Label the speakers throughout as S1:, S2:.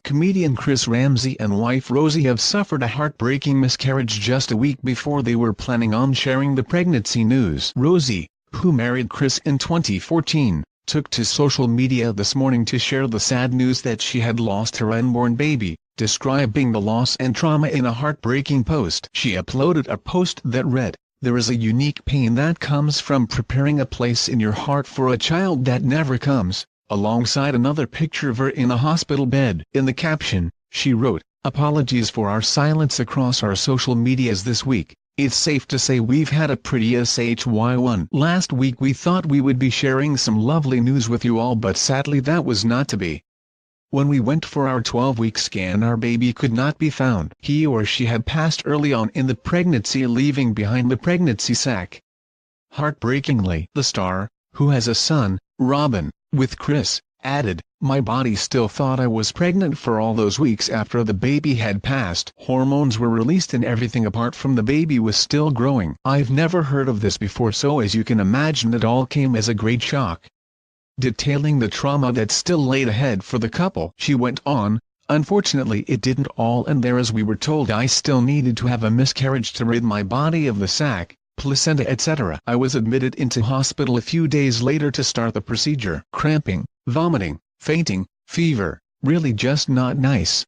S1: Comedian Chris Ramsay and wife Rosie have suffered a heartbreaking miscarriage just a week before they were planning on sharing the pregnancy news. Rosie, who married Chris in 2014, took to social media this morning to share the sad news that she had lost her unborn baby, describing the loss and trauma in a heartbreaking post. She uploaded a post that read, "There is a unique pain that comes from preparing a place in your heart for a child that never comes," alongside another picture of her in a hospital bed. In the caption, she wrote, "Apologies for our silence across our social medias this week. It's safe to say we've had a pretty SHY one. Last week we thought we would be sharing some lovely news with you all, but sadly that was not to be. When we went for our 12-week scan, our baby could not be found. He or she had passed early on in the pregnancy, leaving behind the pregnancy sac." Heartbreakingly, the star, who has a son, Robin, with Chris, added, "My body still thought I was pregnant for all those weeks after the baby had passed. Hormones were released and everything apart from the baby was still growing. I've never heard of this before, so as you can imagine it all came as a great shock." Detailing the trauma that still laid ahead for the couple, she went on, "Unfortunately it didn't all end there, as we were told I still needed to have a miscarriage to rid my body of the sac, placenta, etc. I was admitted into hospital a few days later to start the procedure. Cramping, vomiting, fainting, fever, really just not nice.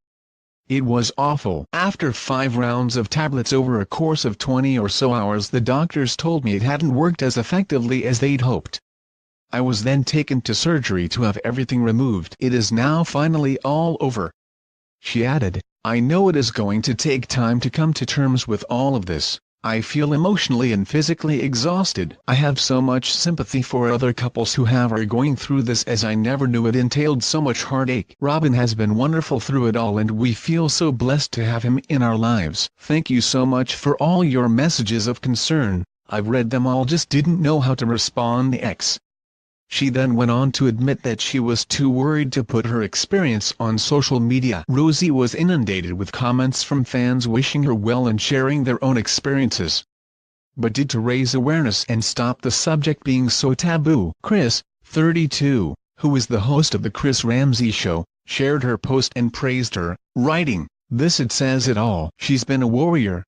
S1: It was awful. After 5 rounds of tablets over a course of 20 or so hours, the doctors told me it hadn't worked as effectively as they'd hoped. I was then taken to surgery to have everything removed. It is now finally all over." She added, "I know it is going to take time to come to terms with all of this. I feel emotionally and physically exhausted. I have so much sympathy for other couples who are going through this, as I never knew it entailed so much heartache. Robin has been wonderful through it all and we feel so blessed to have him in our lives. Thank you so much for all your messages of concern. I've read them all, just didn't know how to respond." She then went on to admit that she was too worried to put her experience on social media. Rosie was inundated with comments from fans wishing her well and sharing their own experiences, but did to raise awareness and stop the subject being so taboo. Chris, 32, who is the host of The Chris Ramsay Show, shared her post and praised her, writing, "This it says it all. She's been a warrior."